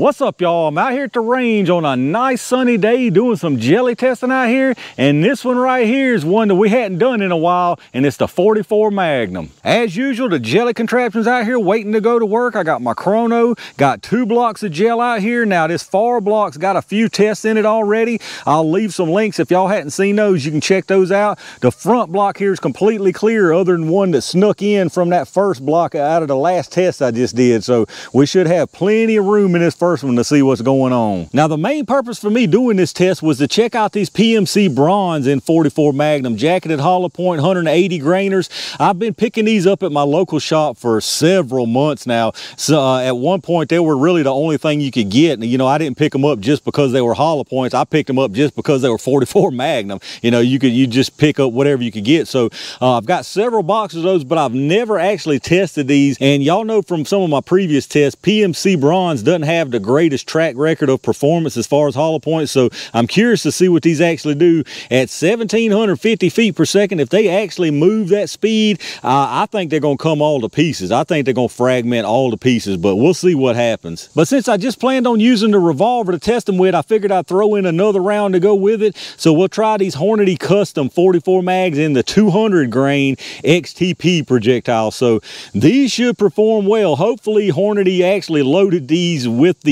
What's up, y'all? I'm out here at the range on a nice sunny day doing some jelly testing out here, and this one right here is one that we hadn't done in a while, and it's the 44 Magnum. As usual, the jelly contraptions out here waiting to go to work. I got my chrono, got 2 blocks of gel out here. Now this far block's got a few tests in it already. I'll leave some links if y'all hadn't seen those. You can check those out. The front block here is completely clear other than one that snuck in from that first block out of the last test I just did, so we should have plenty of room in this first one to see what's going on. Now the main purpose for me doing this test was to check out these PMC Bronze in 44 Magnum jacketed hollow point 180 grainers. I've been picking these up at my local shop for several months now. So at one point they were really the only thing you could get. You know, I didn't pick them up just because they were hollow points. I picked them up just because they were 44 Magnum. You know, you just pick up whatever you could get. So I've got several boxes of those, but I've never actually tested these. And y'all know from some of my previous tests, PMC Bronze doesn't have the greatest track record of performance as far as hollow points, so I'm curious to see what these actually do at 1750 feet per second. If they actually move that speed, I think they're going to come all to pieces. I think they're going to fragment all to pieces, but we'll see what happens. But since I just planned on using the revolver to test them with, I figured I'd throw in another round to go with it. So we'll try these Hornady Custom 44 mags in the 200 grain XTP projectile. So these should perform well. Hopefully Hornady actually loaded these with the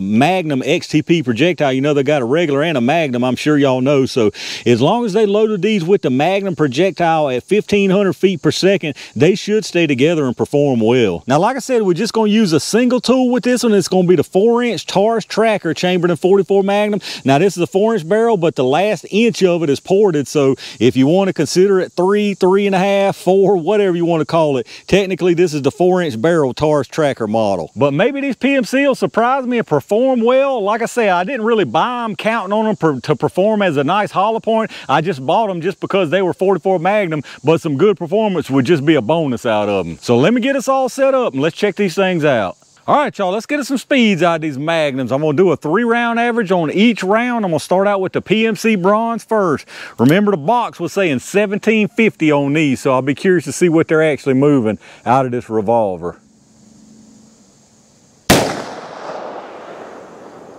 Magnum XTP projectile. You know, they got a regular and a Magnum, I'm sure y'all know. So as long as they loaded these with the Magnum projectile at 1500 feet per second, they should stay together and perform well. Now, like I said, we're just going to use a single tool with this one. It's going to be the 4-inch Taurus Tracker chambered in 44 Magnum. Now, this is a 4-inch barrel, but the last inch of it is ported. So if you want to consider it 3, 3.5, 4, whatever you want to call it, technically this is the 4-inch barrel Taurus Tracker model. But maybe these PMC will surprise me and perform well. Like I say, I didn't really buy them counting on them to perform as a nice hollow point. I just bought them just because they were 44 Magnum, but some good performance would just be a bonus out of them. So let me get us all set up and let's check these things out. All right, y'all, let's get us some speeds out of these Magnums. I'm gonna do a 3-round average on each round. I'm gonna start out with the PMC Bronze first. Remember, the box was saying 1750 on these, so I'll be curious to see what they're actually moving out of this revolver.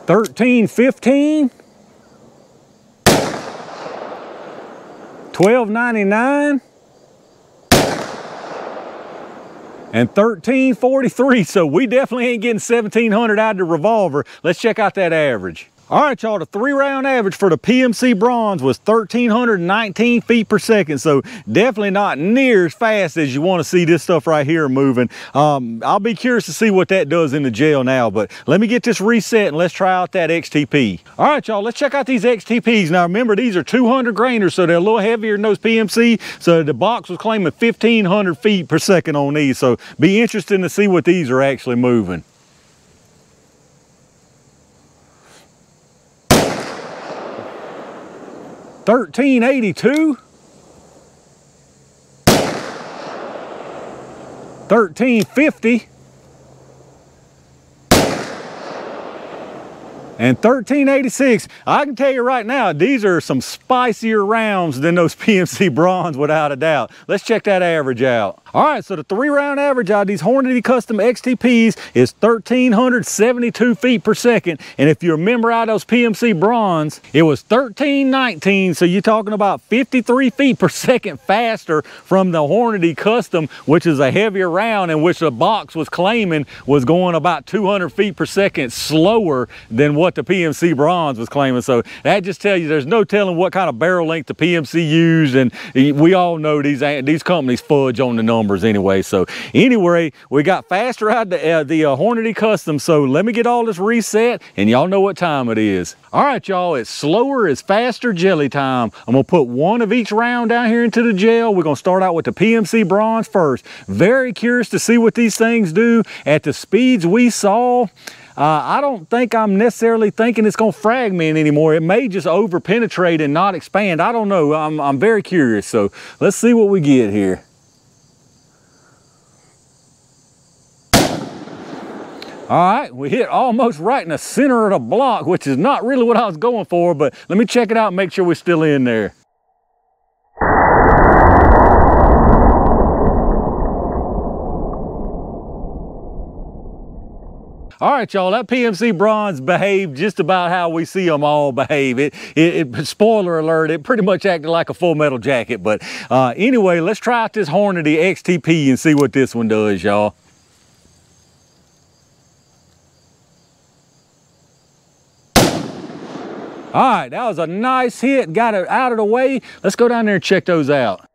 1315, 1299, and 1343. So we definitely ain't getting 1700 out of the revolver. Let's check out that average. All right, y'all, the 3-round average for the PMC Bronze was 1319 feet per second. So definitely not near as fast as you want to see this stuff right here moving. I'll be curious to see what that does in the gel now, but let me get this reset and let's try out that XTP. All right, y'all, let's check out these XTPs. Now remember, these are 200 grainers, so they're a little heavier than those PMC. So the box was claiming 1500 feet per second on these. So be interesting to see what these are actually moving. 1382, 1350, and 1386. I can tell you right now, these are some spicier rounds than those PMC Bronze, without a doubt. Let's check that average out. All right, so the 3-round average out of these Hornady Custom XTPs is 1372 feet per second. And if you remember out of those PMC Bronze, it was 1319. So you're talking about 53 feet per second faster from the Hornady Custom, which is a heavier round, and which the box was claiming was going about 200 feet per second slower than what the PMC Bronze was claiming. So that just tells you there's no telling what kind of barrel length the PMC used, and we all know these companies fudge on the numbers anyway. So anyway, we got faster out the Hornady Custom. So let me get all this reset and y'all know what time it is. All right, y'all, it's slower is faster jelly time. I'm gonna put one of each round down here into the gel. We're gonna start out with the PMC Bronze first. Very curious to see what these things do at the speeds we saw. I don't think I'm necessarily thinking it's going to fragment anymore. It may just over penetrate and not expand. I don't know. I'm very curious. So let's see what we get here. All right, we hit almost right in the center of the block, which is not really what I was going for, but let me check it out and make sure we're still in there. All right, y'all, that PMC Bronze behaved just about how we see them all behave. Spoiler alert, it pretty much acted like a full metal jacket. But anyway, let's try out this Hornady XTP and see what this one does, y'all. All right, that was a nice hit, got it out of the way. Let's go down there and check those out.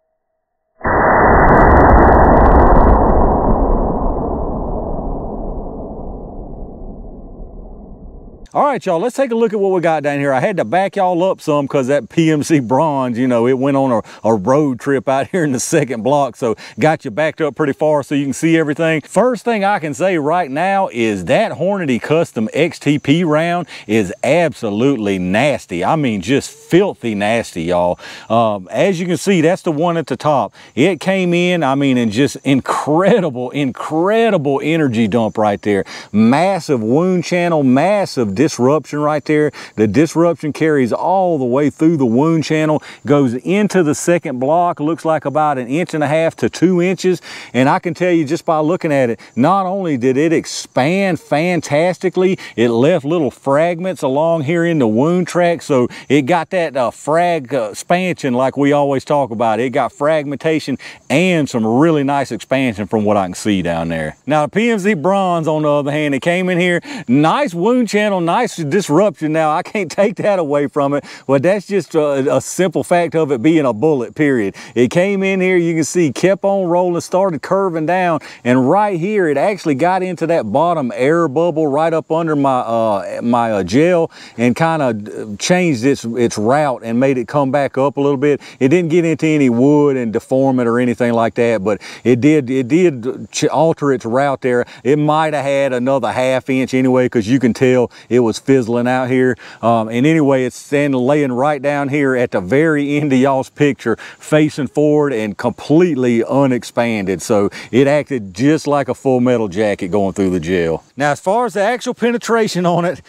All right, y'all, let's take a look at what we got down here. I had to back y'all up some because that PMC Bronze, you know, it went on a road trip out here in the second block, so got you backed up pretty far so you can see everything. First thing I can say right now is that Hornady Custom XTP round is absolutely nasty. I mean, just filthy nasty, y'all. As you can see, that's the one at the top. It came in, I mean, and just incredible energy dump right there. Massive wound channel, massive disruption right there. The disruption carries all the way through the wound channel, goes into the second block, looks like about 1.5 to 2 inches. And I can tell you just by looking at it, not only did it expand fantastically, it left little fragments along here in the wound track. So it got that expansion like we always talk about. It got fragmentation and some really nice expansion from what I can see down there. Now the PMC Bronze, on the other hand, it came in here, nice wound channel, nice disruption. Now I can't take that away from it, but that's just a simple fact of it being a bullet, period. It came in here, you can see, kept on rolling, started curving down, and right here it actually got into that bottom air bubble right up under my gel and kind of changed its route and made it come back up a little bit. It didn't get into any wood and deform it or anything like that, but it did alter its route there. It might have had another 1/2 inch anyway, because you can tell it was fizzling out here. And anyway, it's standing laying right down here at the very end of y'all's picture, facing forward and completely unexpanded. So it acted just like a full metal jacket going through the gel. Now, as far as the actual penetration on it,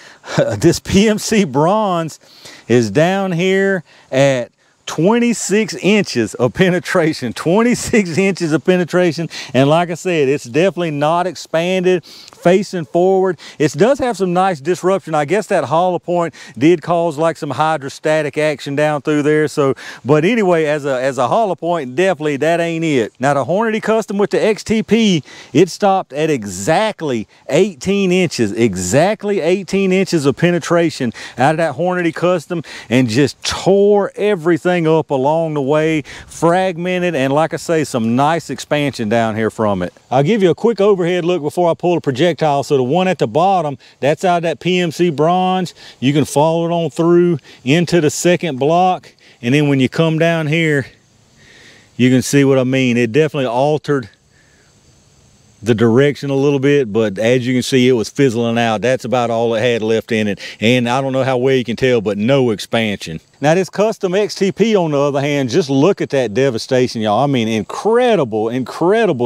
this PMC Bronze is down here at 26 inches of penetration, 26 inches of penetration. And like I said, it's definitely not expanded, facing forward. It does have some nice disruption. I guess that hollow point did cause like some hydrostatic action down through there. So, but anyway, as a hollow point, definitely that ain't it. Now the Hornady Custom with the XTP, it stopped at exactly 18 inches, exactly 18 inches of penetration out of that Hornady Custom, and just tore everything up along the way, fragmented, and like I say, some nice expansion down here from it. I'll give you a quick overhead look before I pull the projectile. So the one at the bottom, that's out of that PMC Bronze. You can follow it on through into the second block, and then when you come down here, you can see what I mean. It definitely altered the direction a little bit, but as you can see, it was fizzling out. That's about all it had left in it, and I don't know how well you can tell, but no expansion. Now this Custom XTP, on the other hand, just look at that devastation, y'all. I mean, incredible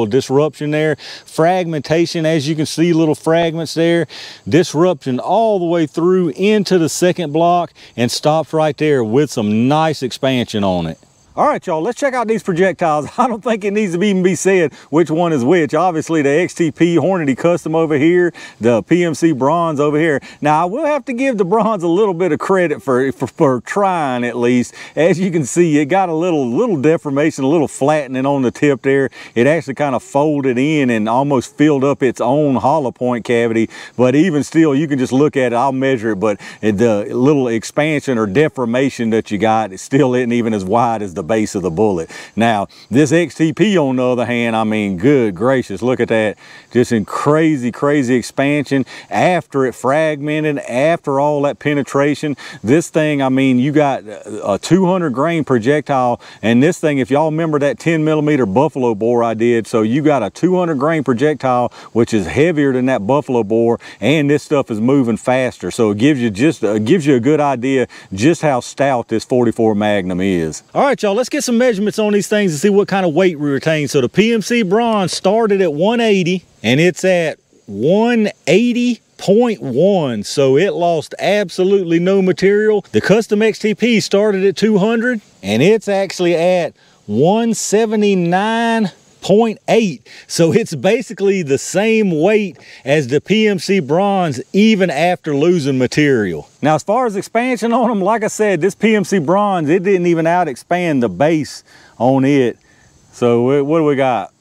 disruption there. Fragmentation, as you can see, little fragments there. Disruption all the way through into the second block, and stops right there with some nice expansion on it. All right, y'all, let's check out these projectiles. I don't think it needs to even be said which one is which. Obviously, the XTP Hornady Custom over here, the PMC Bronze over here. Now, I will have to give the Bronze a little bit of credit for trying, at least. As you can see, it got a little deformation, a little flattening on the tip there. It actually kind of folded in and almost filled up its own hollow point cavity. But even still, you can just look at it. I'll measure it, but the little expansion or deformation that you got, it still isn't even as wide as the base of the bullet. Now this XTP, on the other hand, I mean, good gracious, look at that, just in crazy expansion after it fragmented, after all that penetration. This thing, I mean, you got a 200 grain projectile, and this thing, if y'all remember that 10mm buffalo bore I did, so you got a 200 grain projectile, which is heavier than that buffalo bore, and this stuff is moving faster. So it gives you just gives you a good idea just how stout this 44 Magnum is. All right, y'all, let's get some measurements on these things and see what kind of weight we retain. So the PMC Bronze started at 180, and it's at 180.1, so it lost absolutely no material. The Custom XTP started at 200, and it's actually at 179.1. 0.8. So it's basically the same weight as the PMC Bronze, even after losing material. Now, as far as expansion on them, like I said, this PMC Bronze, it didn't even out expand the base on it. So what do we got?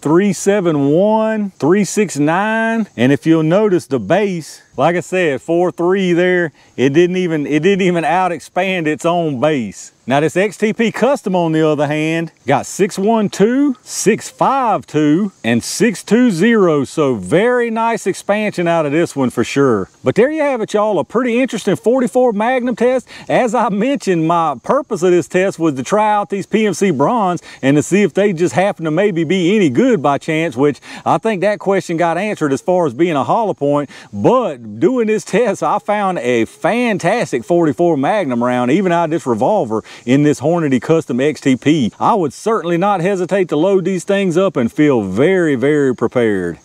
371, 369, and if you'll notice the base, like I said, 4.3 there, it didn't even out expand its own base. Now this XTP Custom, on the other hand, got 612, 652, and 620, so very nice expansion out of this one for sure. But there you have it, y'all, a pretty interesting 44 Magnum test. As I mentioned, my purpose of this test was to try out these PMC Bronze and to see if they just happen to maybe be any good by chance, which I think that question got answered as far as being a hollow point. But doing this test, I found a fantastic 44 Magnum round, even out of this revolver, in this Hornady Custom XTP. I would certainly not hesitate to load these things up and feel very, very prepared.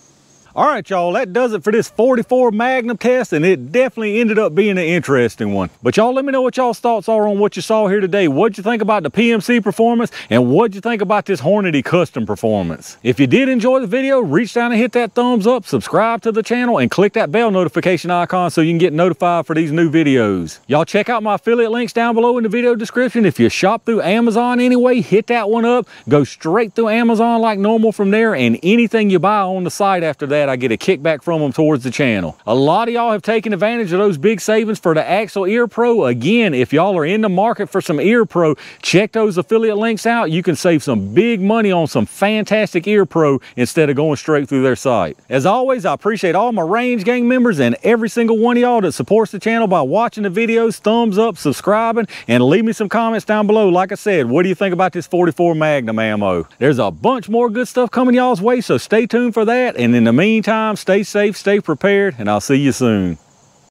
All right, y'all, that does it for this 44 Magnum test, and it definitely ended up being an interesting one. But y'all, let me know what y'all's thoughts are on what you saw here today. What'd you think about the PMC performance, and what'd you think about this Hornady Custom performance? If you did enjoy the video, reach down and hit that thumbs up, subscribe to the channel, and click that bell notification icon so you can get notified for these new videos. Y'all check out my affiliate links down below in the video description. If you shop through Amazon anyway, hit that one up. Go straight through Amazon like normal from there, and anything you buy on the site after that, I get a kickback from them towards the channel. A lot of y'all have taken advantage of those big savings for the Axle Ear Pro. Again, if y'all are in the market for some Ear Pro, check those affiliate links out. You can save some big money on some fantastic Ear Pro instead of going straight through their site. As always, I appreciate all my Range Gang members and every single one of y'all that supports the channel by watching the videos, thumbs up, subscribing, and leave me some comments down below. Like I said, what do you think about this 44 Magnum ammo? There's a bunch more good stuff coming y'all's way, so stay tuned for that. And in the meantime, stay safe, stay prepared, and I'll see you soon.